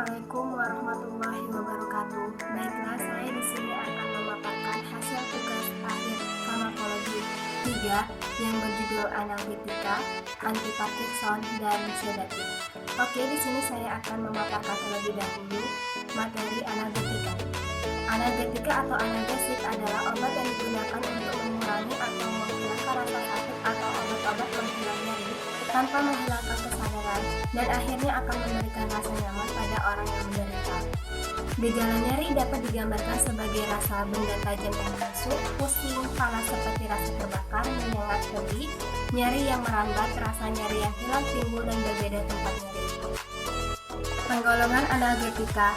Assalamualaikum warahmatullahi wabarakatuh. Baiklah, saya di sini akan memaparkan hasil tugas akhir farmakologi 3 yang berjudul analgetika, antiparkinson, dan sedatif. Oke, di sini saya akan memaparkan terlebih dahulu materi analgetika. Analgetika atau analgesik adalah obat yang digunakan untuk mengurangi atau menghilangkan rasa sakit atau obat-obat penghilang nyeri tanpa menghilangkan kesadaran dan akhirnya akan memberikan rasa nyaman pada orang yang menderita. Gejala nyeri dapat digambarkan sebagai rasa benda tajam yang menusuk, pusing, panas seperti rasa terbakar, menyengat pedih, nyeri yang merambat, rasa nyeri yang hilang timbul dan berbeda tempat nyeri. Penggolongan analgetika.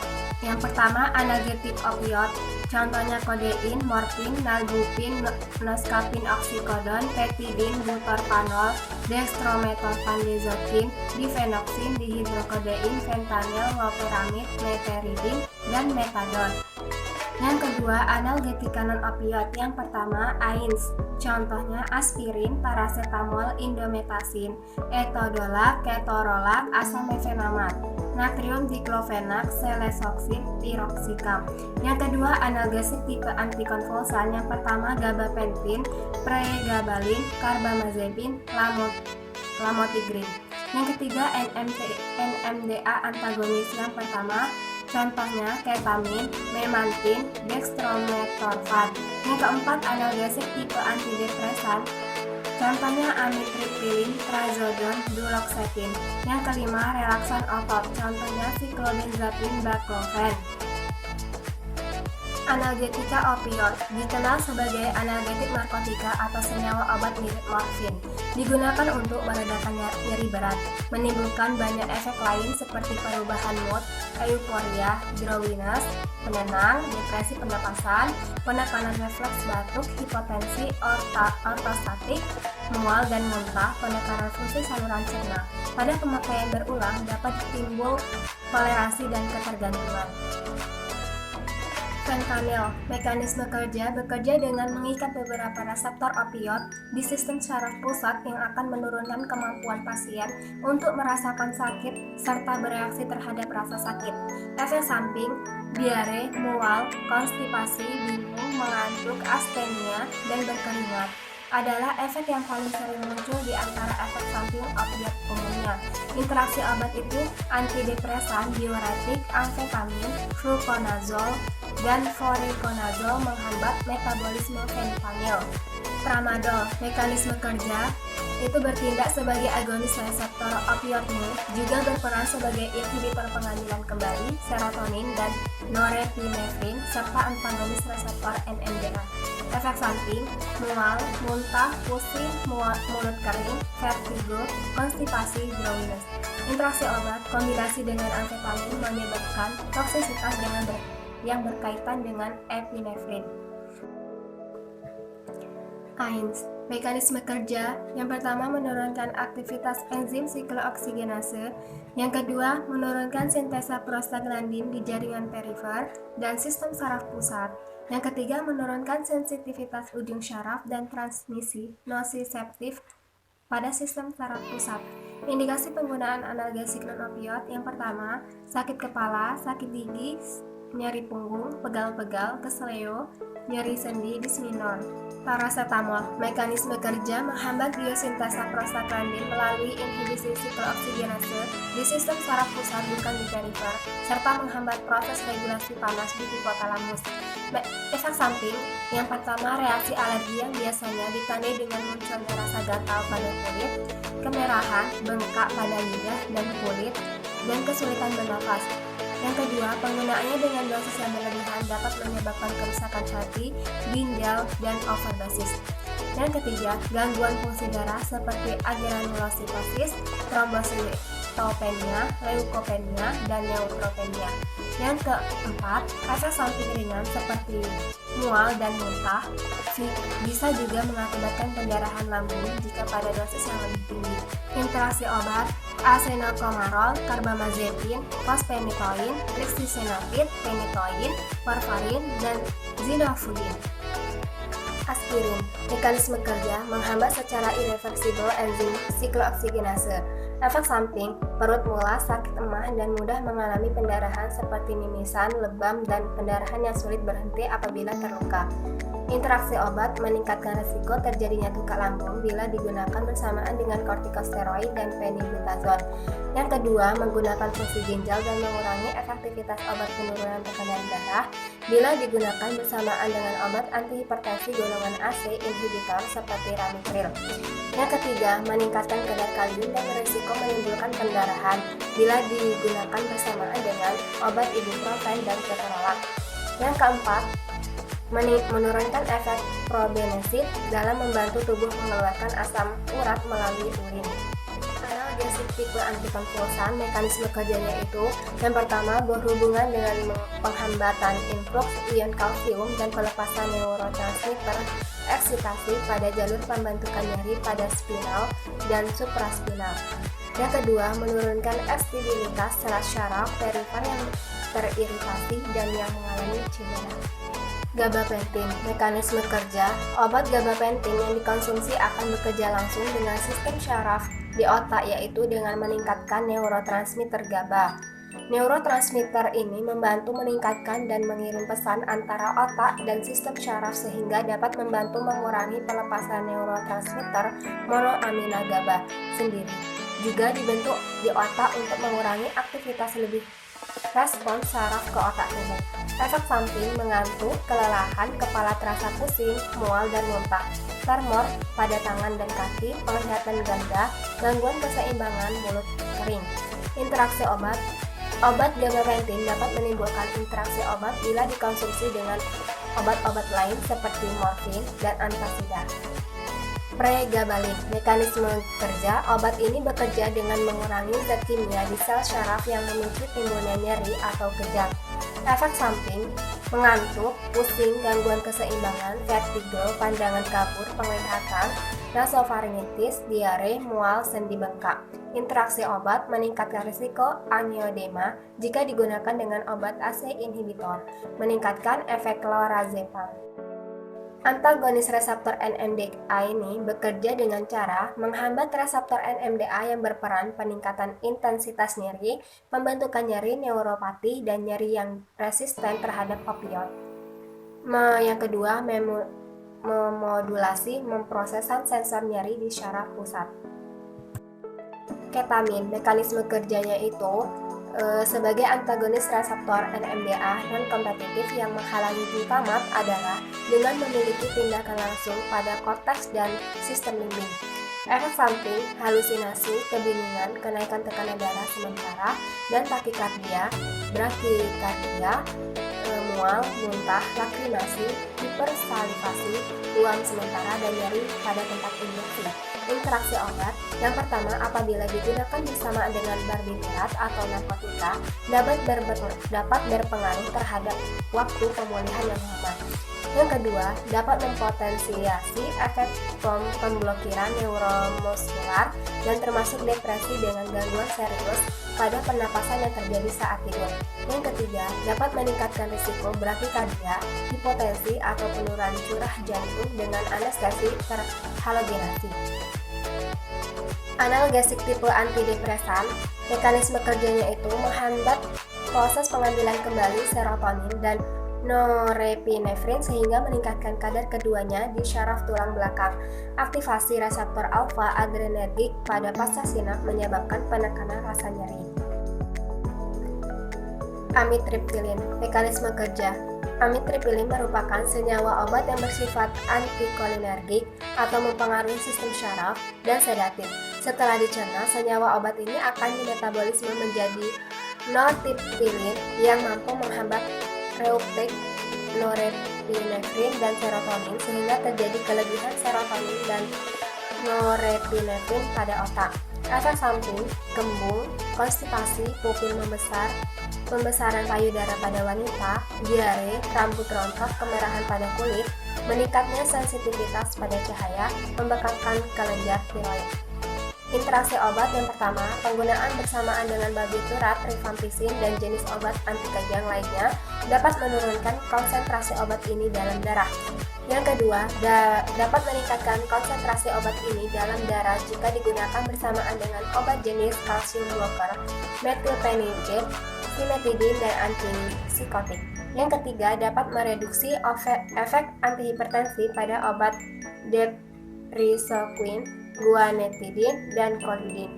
Yang pertama, analgetik opioid, contohnya kodein, morfin, nalbuphine, noscapine, oxycodone, petidin, butorphanol, dextromethorphan-diazoxime, difenoxin, dihidrokodein, fentanyl, loperamid, meteridin, dan metadon. Yang kedua, analgetika non-opioid. Yang pertama, AINS, contohnya aspirin, paracetamol, indomethacin, etodolac, ketorolac, asam mefenamat, natrium diklofenak, celecoxib, piroxicam. Yang kedua, analgesik tipe antikonvulsan. Yang pertama, gabapentin, pregabalin, carbamazepin, lamotrigine. Yang ketiga, NMDA antagonis. Yang pertama, contohnya ketamin, memantin, dextromethorphan. Yang keempat, analgesik tipe antidepresan. Contohnya amitriptyline, trazodone, duloxetine. Yang kelima, relaksan otot. Contohnya cyclobenzapine, baclofen. Analgetika opioid dikenal sebagai analgetik narkotika atau senyawa obat mirip morfin. Digunakan untuk meredakan nyeri berat, menimbulkan banyak efek lain seperti perubahan mood, euforia, drowsiness, penenang, depresi pernapasan, penekanan refleks batuk, hipotensi, ortostatik, mual dan muntah, penekanan fungsi saluran cerna. Pada pemakaian berulang dapat timbul toleransi dan ketergantungan. Fentanyl, mekanisme kerja bekerja dengan mengikat beberapa reseptor opioid di sistem saraf pusat yang akan menurunkan kemampuan pasien untuk merasakan sakit serta bereaksi terhadap rasa sakit. Efek samping, diare, mual, konstipasi, bingung, mengantuk, astenia, dan berkeringat adalah efek yang paling sering muncul di antara efek samping opioid umumnya. Interaksi obat itu antidepresan, diuretik, amfetamin, fluconazole, dan voriconazole menghambat metabolisme fentanyl. Tramadol, mekanisme kerja itu bertindak sebagai agonis reseptor opioidnya, juga berperan sebagai inhibitor pengambilan kembali serotonin dan norepinefrin serta antagonis reseptor NMDA. Efek samping, mual, muntah, pusing, mulut kering, vertigo, konstipasi, drowsiness. Interaksi obat kombinasi dengan amfetamin menyebabkan toksisitas yang berkaitan dengan epinefrin. AINS, mekanisme kerja. Yang pertama, menurunkan aktivitas enzim siklooksinase. Yang kedua, menurunkan sintesa prostaglandin di jaringan perifer dan sistem saraf pusat. Yang ketiga, menurunkan sensitivitas ujung syaraf dan transmisi nosiseptif pada sistem saraf pusat. Indikasi penggunaan analgesik non-opioid. Yang pertama, sakit kepala, sakit gigi, nyeri punggung, pegal-pegal, keseleo, nyeri sendi, disminor. Paracetamol, mekanisme kerja menghambat biosintesa prostaglandin melalui inhibisi siklooksinase di sistem saraf pusat bukan di perifer, serta menghambat proses regulasi panas di hipotalamus. Efek samping, yang pertama reaksi alergi yang biasanya ditandai dengan munculnya rasa gatal pada kulit, kemerahan, bengkak pada lidah dan kulit, dan kesulitan bernafas. Yang kedua, penggunaannya dengan dosis yang berlebihan dapat menyebabkan kerusakan hati, ginjal, dan overdosis. Yang ketiga, gangguan fungsi darah seperti agranulositosis, trombositopenia, leukopenia, dan neutropenia. Yang keempat, efek samping ringan seperti mual dan muntah bisa juga mengakibatkan pendarahan lambung jika pada dosis yang lebih tinggi. Interaksi obat, asenalkomarol, carbamazepin, fosfenitoin, lixisenatide, phenytoin, warfarin, dan zinofudin. Aspirin, mekanisme kerja menghambat secara irreversibel enzim siklooksinase. Efek samping, perut mula, sakit emah, dan mudah mengalami pendarahan seperti mimisan, lebam, dan pendarahan yang sulit berhenti apabila terluka. Interaksi obat meningkatkan risiko terjadinya tukak lambung bila digunakan bersamaan dengan kortikosteroid dan phenylbutazon. Yang kedua, menggunakan fungsi ginjal dan mengurangi efektivitas obat penurunan tekanan darah bila digunakan bersamaan dengan obat antihipertensi golongan AC inhibitor seperti ramipril. Yang ketiga, meningkatkan kadar kalium dan berisiko menimbulkan pendarahan bila digunakan bersamaan dengan obat ibuprofen dan ketorolac. Yang keempat, menurunkan efek probenesid dalam membantu tubuh mengeluarkan asam urat melalui urin. Analgesik tipe antikonvulsan, mekanisme kerjanya itu yang pertama berhubungan dengan penghambatan influx ion kalsium dan pelepasan neurotransmitter eksitasi pada jalur pembentukan nyeri pada spinal dan supraspinal. Yang kedua, menurunkan ekstibilitas serat syaraf perifer yang teriritasi dan yang mengalami cedera. Gabapentin, mekanisme kerja. Obat gabapentin yang dikonsumsi akan bekerja langsung dengan sistem syaraf di otak, yaitu dengan meningkatkan neurotransmitter GABA. Neurotransmitter ini membantu meningkatkan dan mengirim pesan antara otak dan sistem syaraf sehingga dapat membantu mengurangi pelepasan neurotransmitter monoamina GABA sendiri. Juga dibentuk di otak untuk mengurangi aktivitas lebih respons saraf ke otak tubuh. Efek samping mengantuk, kelelahan, kepala terasa pusing, mual dan muntah, tremor pada tangan dan kaki, penglihatan ganda, gangguan keseimbangan mulut kering. Interaksi obat. Obat gabapentin dapat menimbulkan interaksi obat bila dikonsumsi dengan obat-obat lain seperti morfin dan antasida. Pregabalin, mekanisme kerja. Obat ini bekerja dengan mengurangi zat kimia di sel syaraf yang memicu timbulnya nyeri atau kejang. Efek samping, mengantuk, pusing, gangguan keseimbangan, vertigo, pandangan kabur, penglihatan, nasofaringitis, diare, mual, sendi bengkak. Interaksi obat meningkatkan risiko angioedema jika digunakan dengan obat AC inhibitor, meningkatkan efek lorazepam. Antagonis reseptor NMDA ini bekerja dengan cara menghambat reseptor NMDA yang berperan peningkatan intensitas nyeri, pembentukan nyeri neuropati, dan nyeri yang resisten terhadap opioid. Yang kedua, memodulasi memprosesan sensor nyeri di syaraf pusat. Ketamin, mekanisme kerjanya itu sebagai antagonis reseptor NMDA non-kompetitif yang menghalangi glutamat adalah dengan memiliki tindakan langsung pada korteks dan sistem limbik. Efek samping, halusinasi, kebingungan, kenaikan tekanan darah sementara, dan takikardia, brakikardia, mual, muntah, lakrimasi, hipersalivasi, ruam sementara, dan nyeri pada tempat injeksi. Interaksi obat. Yang pertama, apabila digunakan bersamaan dengan barbiturat atau narkotika, dapat berpengaruh terhadap waktu pemulihan yang lama. Yang kedua, dapat mempotensiasi efek pemblokiran neuromuskular dan termasuk depresi dengan gangguan serius pada pernapasan yang terjadi saat tidur. Yang ketiga, dapat meningkatkan risiko brakikardia, hipotensi atau penurunan curah jantung dengan anestesi terhalogenasi. Analgesik tipe antidepresan, mekanisme kerjanya itu menghambat proses pengambilan kembali serotonin dan norepinefrin sehingga meningkatkan kadar keduanya di syaraf tulang belakang. Aktivasi reseptor alfa adrenergik pada pasca sinap menyebabkan penekanan rasa nyeri. Amitriptilin, mekanisme kerja. Amitriptilin merupakan senyawa obat yang bersifat antikolinergik atau mempengaruhi sistem syaraf dan sedatif. Setelah dicerna, senyawa obat ini akan dimetabolisme menjadi nortriptilin yang mampu menghambat reuptake norepinefrin dan serotonin sehingga terjadi kelebihan serotonin dan norepinefrin pada otak. Efek samping, kembung, konstipasi, pupil membesar, pembesaran payudara pada wanita, diare, rambut rontok, kemerahan pada kulit, meningkatnya sensitivitas pada cahaya, membekakkan kelenjar tiroid. Interaksi obat yang pertama, penggunaan bersamaan dengan barbiturat, rifampicin, dan jenis obat anti kejang lainnya dapat menurunkan konsentrasi obat ini dalam darah. Yang kedua, dapat meningkatkan konsentrasi obat ini dalam darah jika digunakan bersamaan dengan obat jenis calcium blocker, methylphenidate, cimetidine, dan antipsikotik. Yang ketiga, dapat mereduksi efek antihipertensi pada obat deprisoquine, guanetidine, dan codeine.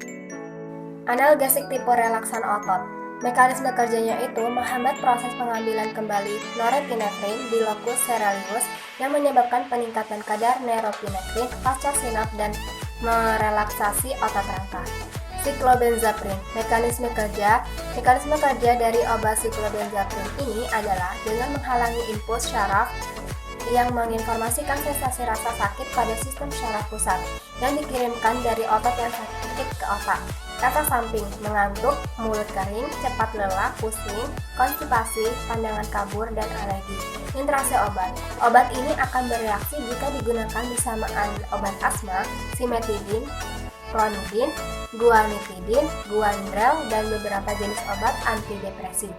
Analgesik tipe relaksan otot. Mekanisme kerjanya itu menghambat proses pengambilan kembali norepinefrin di locus coeruleus yang menyebabkan peningkatan kadar neuropinefrin pasca sinap dan merelaksasi otot rangka. Siklobenzaprin. Mekanisme kerja dari obat siklobenzaprin ini adalah dengan menghalangi impuls syaraf yang menginformasikan sensasi rasa sakit pada sistem syaraf pusat dan dikirimkan dari otot yang sakit ke otak. Efek samping, mengantuk, mulut kering, cepat lelah, pusing, konstipasi, pandangan kabur, dan alergi. Interaksi obat. Obat ini akan bereaksi jika digunakan bersamaan obat asma, cimetidine, clonidine, guanetidine, guandrel, dan beberapa jenis obat antidepresi.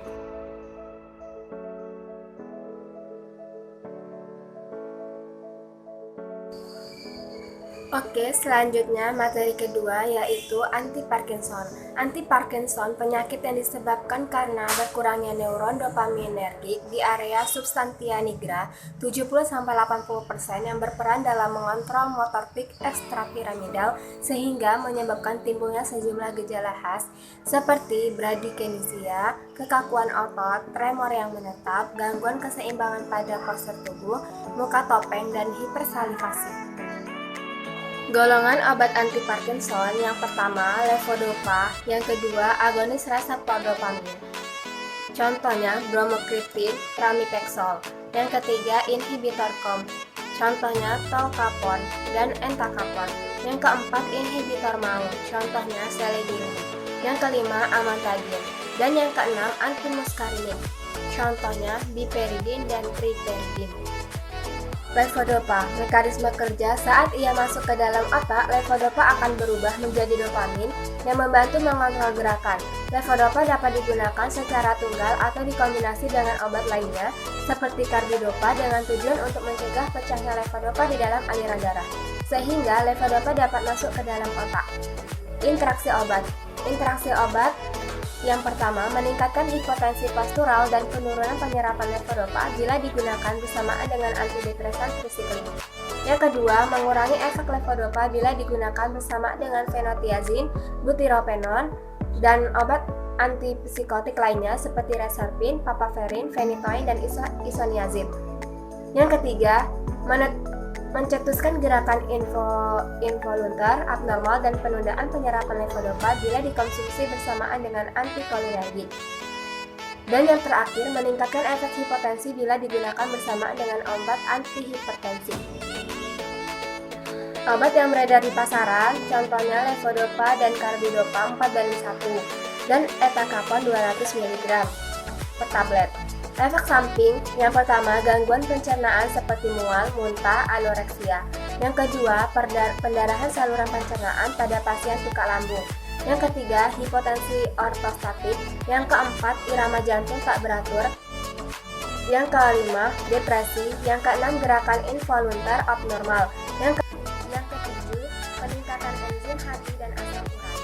Oke, selanjutnya materi kedua yaitu anti-Parkinson. Anti-Parkinson penyakit yang disebabkan karena berkurangnya neuron dopaminergik di area substantia nigra 70-80% yang berperan dalam mengontrol motor peak ekstrapiramidal sehingga menyebabkan timbulnya sejumlah gejala khas seperti bradykinesia, kekakuan otot, tremor yang menetap, gangguan keseimbangan pada postur tubuh, muka topeng, dan hipersalivasi. Golongan obat anti-Parkinson yang pertama levodopa, yang kedua agonis reseptor dopamin. Contohnya bromokriptin, pramipexole. Yang ketiga inhibitor COMT. Contohnya tolcapone dan entacapone. Yang keempat inhibitor MAO. Contohnya selediolol. Yang kelima amantadine. Dan yang keenam antimuscarinic. Contohnya biperidin dan triperidin. Levodopa, mekanisme kerja saat ia masuk ke dalam otak, levodopa akan berubah menjadi dopamin yang membantu mengontrol gerakan. Levodopa dapat digunakan secara tunggal atau dikombinasi dengan obat lainnya seperti karbidopa dengan tujuan untuk mencegah pecahnya levodopa di dalam aliran darah, sehingga levodopa dapat masuk ke dalam otak. Interaksi obat. Interaksi obat yang pertama, meningkatkan hipotensi postural dan penurunan penyerapan levodopa bila digunakan bersamaan dengan antidepresan trisiklik. Yang kedua, mengurangi efek levodopa bila digunakan bersama dengan fenotiazin, butyropenon, dan obat antipsikotik lainnya seperti reserpin, papaverin, phenytoin, dan isoniazid. Yang ketiga, mencetuskan gerakan involuntar abnormal dan penundaan penyerapan levodopa bila dikonsumsi bersamaan dengan antikolinergik. Dan yang terakhir, meningkatkan efek hipotensi bila digunakan bersamaan dengan obat antihipertensi. Obat yang beredar di pasaran, contohnya levodopa dan karbidopa 4:1 dan etacapone 200 mg per tablet. Efek samping, yang pertama gangguan pencernaan seperti mual, muntah, anoreksia. Yang kedua, pendarahan saluran pencernaan pada pasien suka lambung. Yang ketiga, hipotensi ortostatik. Yang keempat, irama jantung tak beratur. Yang kelima, depresi. Yang keenam, gerakan involuntar abnormal. Yang ketujuh, peningkatan enzim hati dan asam urat.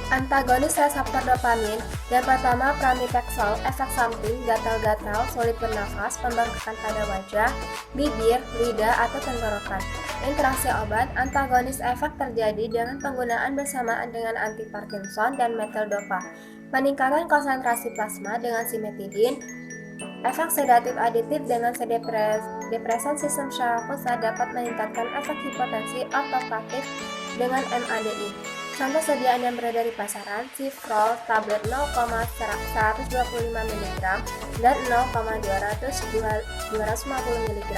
Antagonis reseptor dopamin. Yang pertama pramipexole, efek samping, gatal-gatal, sulit bernafas, pembengkakan pada wajah, bibir, lidah, atau tenggorokan. Interaksi obat, antagonis efek terjadi dengan penggunaan bersamaan dengan anti-Parkinson dan methyl-dopa. Peningkatan konsentrasi plasma dengan cimetidine. Efek sedatif aditif dengan depresan sistem syaraf pusat dapat meningkatkan efek hipotensi ortostatik dengan MADI. Contoh sediaan yang beredar di pasaran, Cifrol tablet 0,125 mg dan 0,250 mg.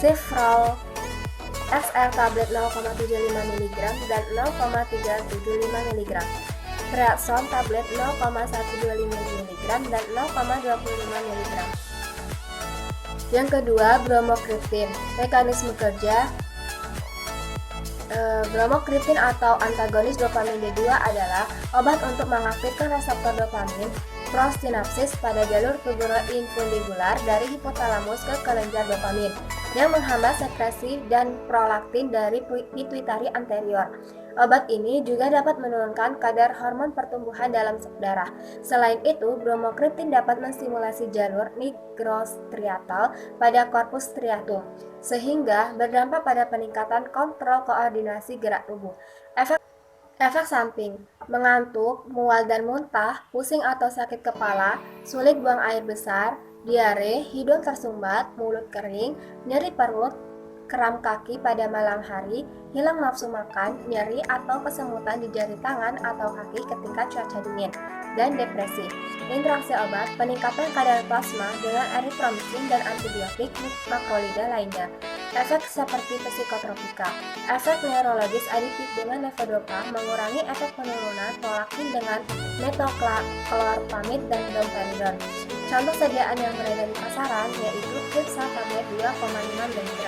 Cifrol XR tablet 0,75 mg dan 0,375 mg. Creatson tablet 0,125 mg dan 0,25 mg. Yang kedua, bromokriptin. Mekanisme kerja. Bromokriptin atau antagonis dopamin D2 adalah obat untuk mengaktifkan reseptor dopamin prosinapsis pada jalur tuburoinfundibulalar dari hipotalamus ke kelenjar dopamin yang menghambat sekresi dan prolaktin dari pituitari anterior. Obat ini juga dapat menurunkan kadar hormon pertumbuhan dalam darah. Selain itu, bromokriptin dapat menstimulasi jalur nigrostriatal pada korpus striatum, sehingga berdampak pada peningkatan kontrol koordinasi gerak tubuh. Efek samping: mengantuk, mual dan muntah, pusing atau sakit kepala, sulit buang air besar, diare, hidung tersumbat, mulut kering, nyeri perut, kram kaki pada malam hari, hilang nafsu makan, nyeri atau kesemutan di jari tangan atau kaki ketika cuaca dingin, dan depresi. Interaksi obat: peningkatan kadar plasma dengan eritromisin dan antibiotik makrolida lainnya. Efek seperti psikotropika. Efek neurologis aditif dengan levodopa mengurangi efek penurunan prolaktin dengan metoclopramid dan domperidon. Contoh sediaan yang beredar di pasaran yaitu Tripsa tablet 2,5 mg.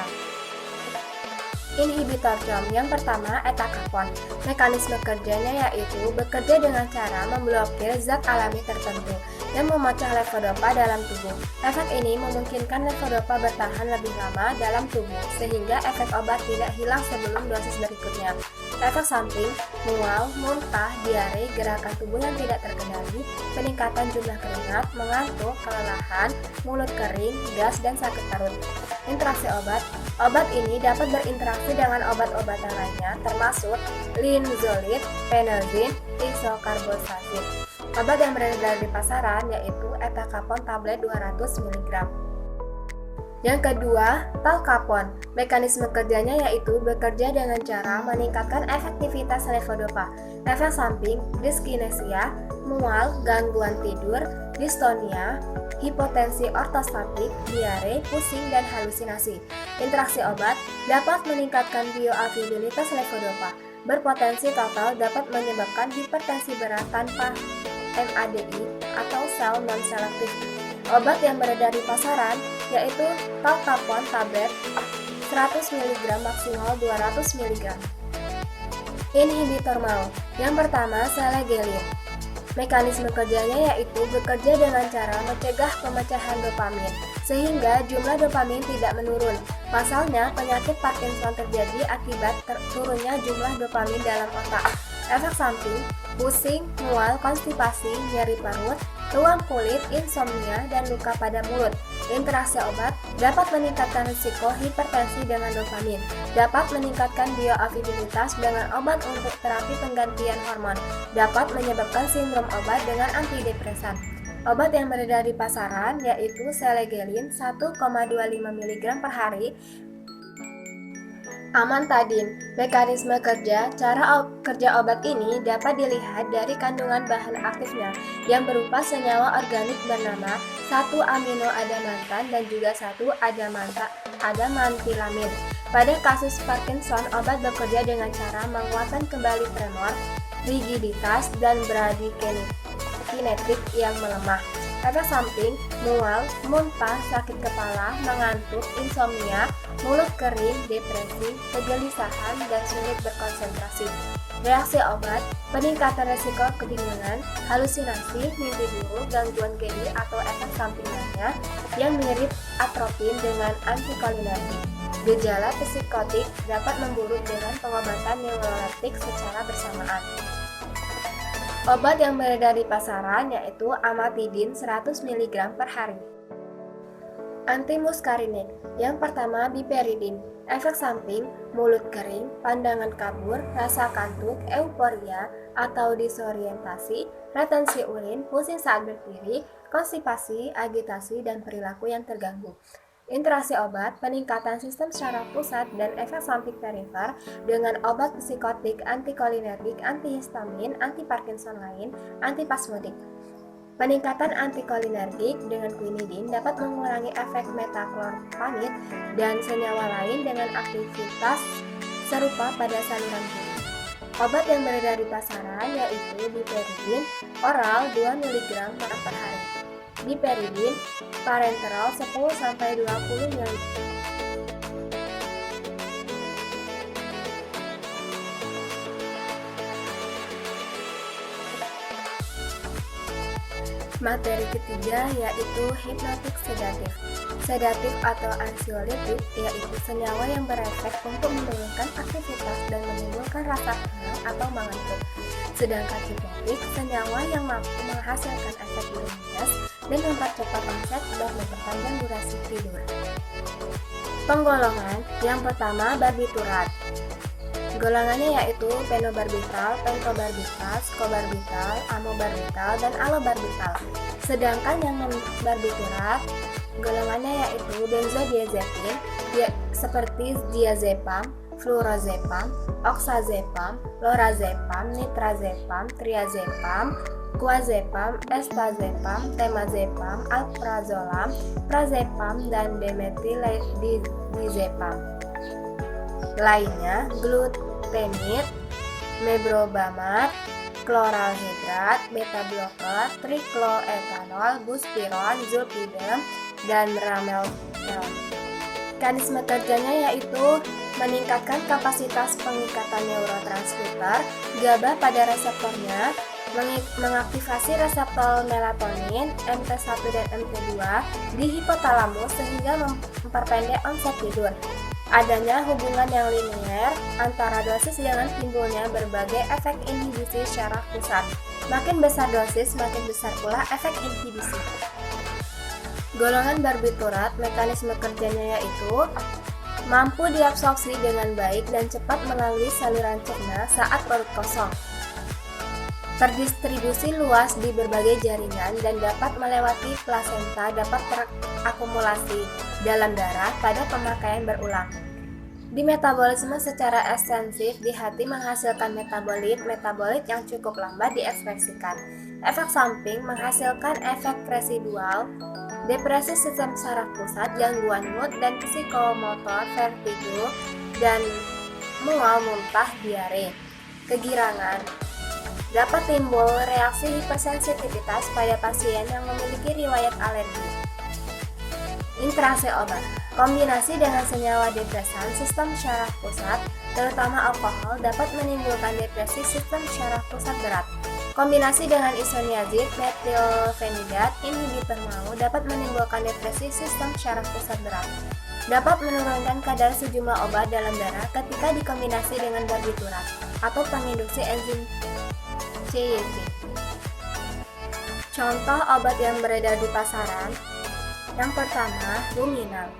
Inhibitor COMT. Yang pertama, etacapone. Mekanisme kerjanya yaitu bekerja dengan cara memblokir zat alami tertentu yang memecah levodopa dalam tubuh. Efek ini memungkinkan levodopa bertahan lebih lama dalam tubuh, sehingga efek obat tidak hilang sebelum dosis berikutnya. Efek samping: mual, muntah, diare, gerakan tubuh yang tidak terkendali, peningkatan jumlah keringat, mengantuk, kelelahan, mulut kering, gas, dan sakit perut. Interaksi obat: obat ini dapat berinteraksi dengan obat-obatan lainnya, termasuk linezolid, phenelzine, isokarbolasid. Obat yang beredar di pasaran yaitu etacapone tablet 200 mg. Yang kedua, talcapone. Mekanisme kerjanya yaitu bekerja dengan cara meningkatkan efektivitas levodopa. Efek samping: dyskinesia, mual, gangguan tidur, distonia, hipotensi ortostatik, diare, pusing, dan halusinasi. Interaksi obat: dapat meningkatkan bioavailabilitas levodopa. Berpotensi total dapat menyebabkan hipertensi berat tanpa MADI atau sel non-selektif. Obat yang beredar di pasaran yaitu talcapone tablet 100 mg maksimal 200 mg. Inhibitor MAO. Yang pertama, selegelin. Mekanisme kerjanya yaitu bekerja dengan cara mencegah pemecahan dopamin, sehingga jumlah dopamin tidak menurun. Pasalnya, penyakit Parkinson terjadi akibat turunnya jumlah dopamin dalam otak. Efek samping: pusing, mual, konstipasi, nyeri perut, ruam kulit, insomnia, dan luka pada mulut. Interaksi obat: dapat meningkatkan risiko hipertensi dengan dopamin, dapat meningkatkan bioavailabilitas dengan obat untuk terapi penggantian hormon, dapat menyebabkan sindrom obat dengan antidepresan. Obat yang beredar di pasaran yaitu selegelin 1,25 mg per hari, amantadin. Mekanisme kerja: cara kerja obat ini dapat dilihat dari kandungan bahan aktifnya yang berupa senyawa organik bernama 1-aminoadamantan dan juga 1-adamantilamin. Pada kasus Parkinson, obat bekerja dengan cara menguatkan kembali tremor, rigiditas, dan bradikinetik yang melemah. Efek samping: mual, muntah, sakit kepala, mengantuk, insomnia, mulut kering, depresi, kegelisahan, dan sulit berkonsentrasi. Reaksi obat: peningkatan resiko kebingungan, halusinasi, mimpi buruk, gangguan GI atau efek samping lainnya yang mirip atropin dengan antikolinergik. Gejala psikotik dapat memburuk dengan pengobatan neuroleptik secara bersamaan. Obat yang beredar di pasaran yaitu amantadin 100 mg per hari. Antimuskarinik. Yang pertama, piperidin. Efek samping: mulut kering, pandangan kabur, rasa kantuk, euforia atau disorientasi, retensi urin, pusing saat berdiri, konstipasi, agitasi, dan perilaku yang terganggu. Interaksi obat: peningkatan sistem syaraf pusat dan efek samping perifer dengan obat psikotik, antikolinergik, antihistamin, anti-Parkinson lain, antispasmodik. Peningkatan antikolinergik dengan quinidin dapat mengurangi efek metaclopramid dan senyawa lain dengan aktivitas serupa pada saluran kiri. Obat yang beredar di pasaran yaitu piperidin oral 2 mg per hari. Piperidin parenteral 10-20 mg. Materi ketiga yaitu hipnotik sedatif. Sedatif atau ansiolitik yaitu senyawa yang berefek untuk menurunkan aktivitas dan menimbulkan rasa tenang atau mengantuk. Sedangkan hipnotik senyawa yang mampu menghasilkan efek luminos dan mempercepat onset dan memperpanjang durasi tidur. Penggolongan yang pertama barbiturat. Golongannya yaitu penobarbital, pentobarbital, skobarbital, amobarbital, dan alobarbital. Sedangkan yang barbiturat, golongannya yaitu benzodiazepin seperti diazepam, flurazepam, oxazepam, lorazepam, nitrazepam, triazepam, kuazepam, estazepam, temazepam, alprazolam, prazepam, dan demetildizepam. Lainnya glutamate, mebrobamat, kloralhidrat, beta blocker, trikloetanol, buspiron, zulpidem, dan ramelteon. Mekanisme kerjanya yaitu meningkatkan kapasitas pengikatan neurotransmitter GABA pada reseptornya, mengaktifasi reseptor melatonin, MT1 dan MT2 di hipotalamus sehingga memperpendek onset tidur. Adanya hubungan yang linier antara dosis dengan timbulnya berbagai efek inhibisi syaraf pusat. Makin besar dosis, makin besar pula efek inhibisi. Golongan barbiturat, mekanisme kerjanya yaitu mampu diabsorpsi dengan baik dan cepat melalui saluran cerna saat perut kosong. Terdistribusi luas di berbagai jaringan dan dapat melewati plasenta, dapat terakumulasi dalam darah pada pemakaian berulang. Di metabolisme secara ekstensif, di hati menghasilkan metabolit yang cukup lambat diekspresikan. Efek samping menghasilkan efek residual, depresi sistem saraf pusat, gangguan mood dan psikomotor, vertigo, dan mual, muntah, diare. Kegirangan dapat timbul reaksi hipersensitivitas pada pasien yang memiliki riwayat alergi. Interaksi obat. Kombinasi dengan senyawa depresan sistem syaraf pusat, terutama alkohol, dapat menimbulkan depresi sistem syaraf pusat berat. Kombinasi dengan isoniazid, metilfenidat, inhibitor mau dapat menimbulkan depresi sistem syaraf pusat berat. Dapat menurunkan kadar sejumlah obat dalam darah ketika dikombinasi dengan barbiturat atau penginduksi enzim CYP. Contoh obat yang beredar di pasaran. Yang pertama, Ruminal.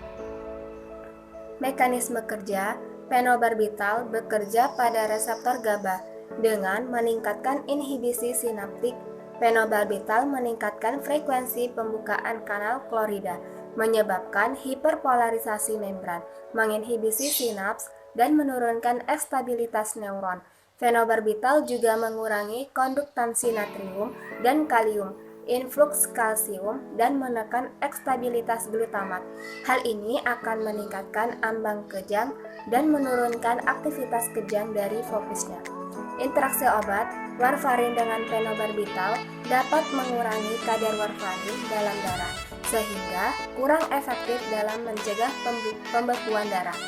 Mekanisme kerja, penobarbital bekerja pada reseptor GABA dengan meningkatkan inhibisi sinaptik. Penobarbital meningkatkan frekuensi pembukaan kanal klorida, menyebabkan hiperpolarisasi membran, menginhibisi sinaps, dan menurunkan stabilitas neuron. Fenobarbital juga mengurangi konduktansi natrium dan kalium, influx kalsium, dan menekan stabilitas glutamat. Hal ini akan meningkatkan ambang kejang dan menurunkan aktivitas kejang dari fokusnya. Interaksi obat, warfarin dengan penobarbital dapat mengurangi kadar warfarin dalam darah, sehingga kurang efektif dalam mencegah pembekuan darah.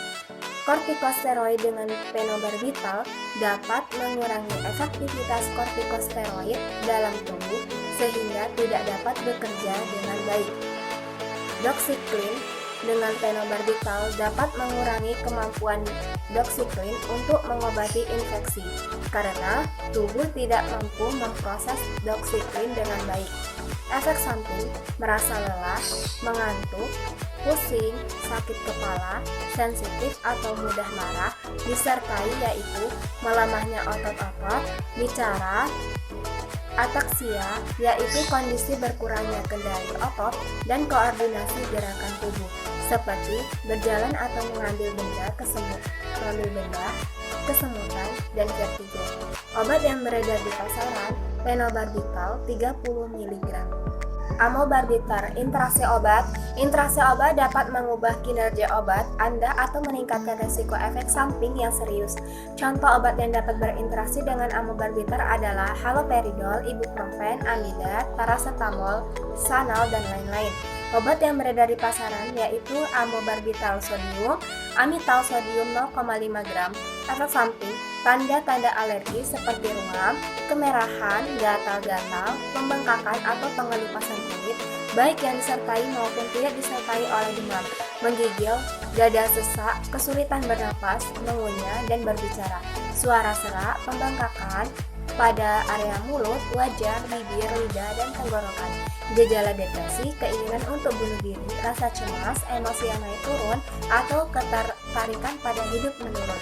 Kortikosteroid dengan penobarbital dapat mengurangi efektivitas kortikosteroid dalam tubuh sehingga tidak dapat bekerja dengan baik. Doxycycline dengan penobarbital dapat mengurangi kemampuan doxycycline untuk mengobati infeksi karena tubuh tidak mampu memproses doxycycline dengan baik. Efek samping, merasa lelah, mengantuk, pusing, sakit kepala, sensitif atau mudah marah, disertai yaitu melemahnya otot-otot, bicara, ataksia, yaitu kondisi berkurangnya kendali otot dan koordinasi gerakan tubuh, seperti berjalan atau mengambil benda, kesemutan, dan vertigo. Obat yang beredar di pasaran, penobarbital 30 mg. Amobarbital, interaksi obat. Interaksi obat dapat mengubah kinerja obat Anda atau meningkatkan risiko efek samping yang serius. Contoh obat yang dapat berinteraksi dengan amobarbital adalah haloperidol, ibuprofen, amida, paracetamol, sanal, dan lain-lain. Obat yang beredar di pasaran yaitu amobarbital sodium, amital sodium 0,5 gram, Efek samping, tanda-tanda alergi seperti ruam, kemerahan, gatal-gatal, pembengkakan atau pengelupasan kulit, baik yang disertai maupun tidak disertai oleh demam, menggigil, dada sesak, kesulitan bernapas, mengunyah, dan berbicara, suara serak, pembengkakan pada area mulut, wajah, bibir, lidah, dan tenggorokan, gejala depresi, keinginan untuk bunuh diri, rasa cemas, emosi yang naik turun, atau ketertarikan pada hidup menurun.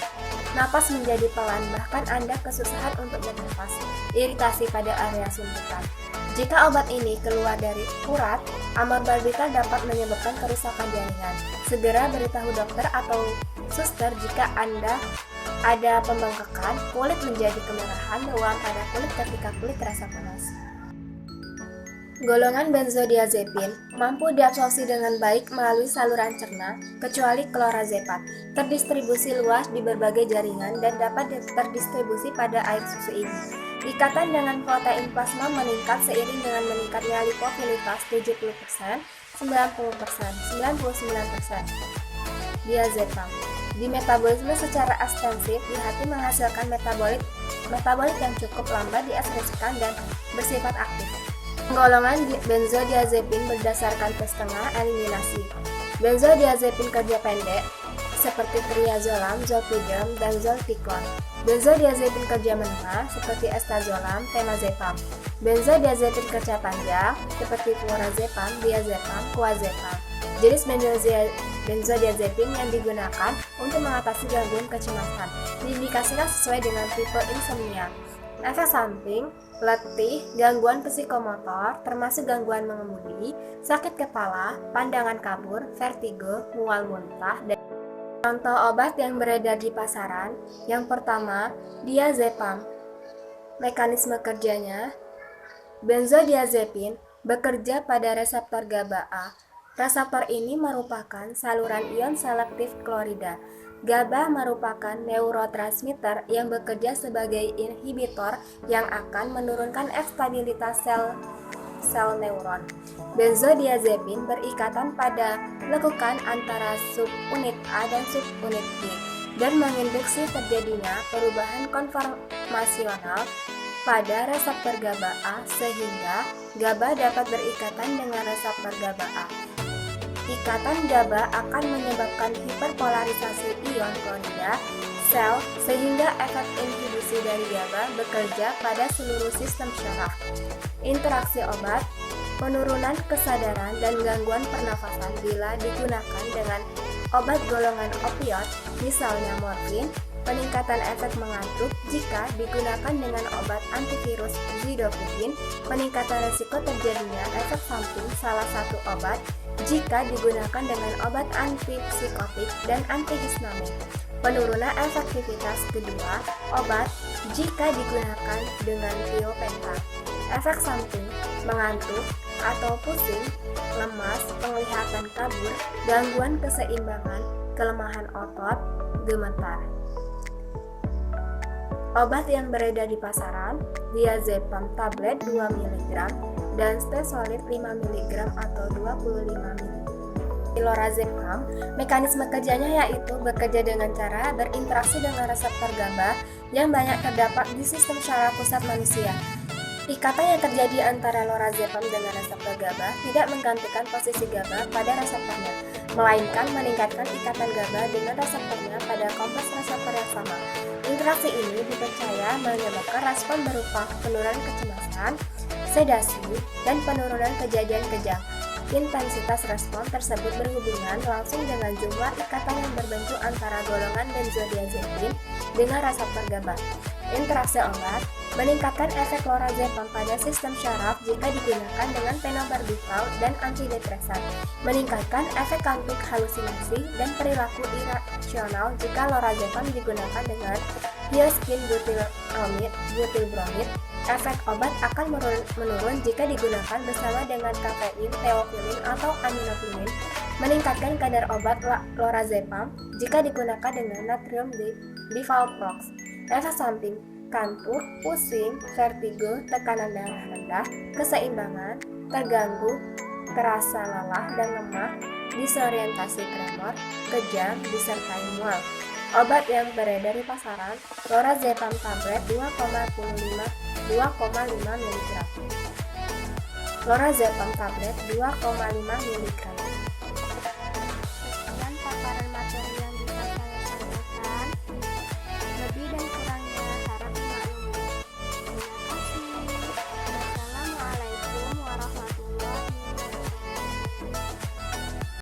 Napas menjadi pelan, bahkan Anda kesusahan untuk bernafas, iritasi pada area suntikan. Jika obat ini keluar dari urat, amorbarbital dapat menyebabkan kerusakan jaringan. Segera beritahu dokter atau suster jika Anda ada pembengkakan, kulit menjadi kemerahan, ruam pada kulit ketika kulit terasa panas. Golongan benzodiazepin mampu diabsorpsi dengan baik melalui saluran cerna, kecuali klorazepam. Terdistribusi luas di berbagai jaringan dan dapat terdistribusi pada air susu ibu. Ikatan dengan protein plasma meningkat seiring dengan meningkatnya lipofilitas 70%, 90%, 99%. Diazepam di metabolisme secara ekstensif di hati menghasilkan metabolit yang cukup lambat diekspresikan dan bersifat aktif. Penggolongan benzodiazepin berdasarkan tes tengah eliminasi. Benzodiazepin kerja pendek seperti triazolam, zolpidem, dan zolpiclon. Benzodiazepin kerja menengah seperti estazolam, temazepam. Benzodiazepin kerja panjang seperti flurazepam, diazepam, kuazepam. Jenis benzodiazepin yang digunakan untuk mengatasi gangguan kecemasan diindikasikan sesuai dengan tipe insomnia. Efek samping, letih, gangguan psikomotor, termasuk gangguan mengemudi, sakit kepala, pandangan kabur, vertigo, mual muntah, dan contoh obat yang beredar di pasaran. Yang pertama, diazepam. Mekanisme kerjanya, benzodiazepin bekerja pada reseptor GABA A. Reseptor ini merupakan saluran ion selektif klorida. GABA merupakan neurotransmitter yang bekerja sebagai inhibitor yang akan menurunkan stabilitas sel neuron. Benzodiazepin berikatan pada lekukan antara subunit A dan subunit B dan menginduksi terjadinya perubahan konformasional pada reseptor GABA A sehingga GABA dapat berikatan dengan reseptor GABA A. Ikatan GABA akan menyebabkan hiperpolarisasi ion klorida sel sehingga efek inhibisi dari GABA bekerja pada seluruh sistem syaraf. Interaksi obat, penurunan kesadaran dan gangguan pernafasan bila digunakan dengan obat golongan opioid, misalnya morfin, peningkatan efek mengantuk jika digunakan dengan obat antivirus zidofudin, peningkatan risiko terjadinya efek samping salah satu obat jika digunakan dengan obat antipsikotik dan antihistamin. Penurunan efektivitas kedua obat jika digunakan dengan tiopental. Efek samping, mengantuk atau pusing, lemas, penglihatan kabur, gangguan keseimbangan, kelemahan otot, gemetar. Obat yang beredar di pasaran, diazepam tablet 2 mg dan stesolid 5 mg atau 25 mg. Lorazepam, mekanisme kerjanya yaitu bekerja dengan cara berinteraksi dengan reseptor GABA yang banyak terdapat di sistem syaraf pusat manusia. Ikatan yang terjadi antara lorazepam dengan reseptor GABA tidak menggantikan posisi GABA pada reseptornya, melainkan meningkatkan ikatan GABA dengan reseptornya pada kompleks reseptor yang sama. Interaksi ini dipercaya menyebabkan respon berupa penurunan kecemasan, sedasi, dan penurunan kejadian kejang. Intensitas respon tersebut berhubungan langsung dengan jumlah ikatan yang terbentuk antara golongan benzodiazepin dengan reseptor GABA. Interaksi obat meningkatkan efek lorazepam pada sistem syaraf jika digunakan dengan phenobarbital dan antidepresan, meningkatkan efek kantuk, halusinasi, dan perilaku irasional jika lorazepam digunakan dengan hioskin butilbromid. Efek obat akan menurun jika digunakan bersama dengan kafein, teofilin, atau aminofilin, meningkatkan kadar obat lorazepam jika digunakan dengan natrium divalprox. Efek samping, kantuk, pusing, vertigo, tekanan darah rendah, keseimbangan, terganggu, terasa lelah dan lemah, disorientasi tremor, kejang, disertai mual. Obat yang beredar di pasaran, lorazepam tablet 2,5 mg. Lorazepam tablet 2,5 mg.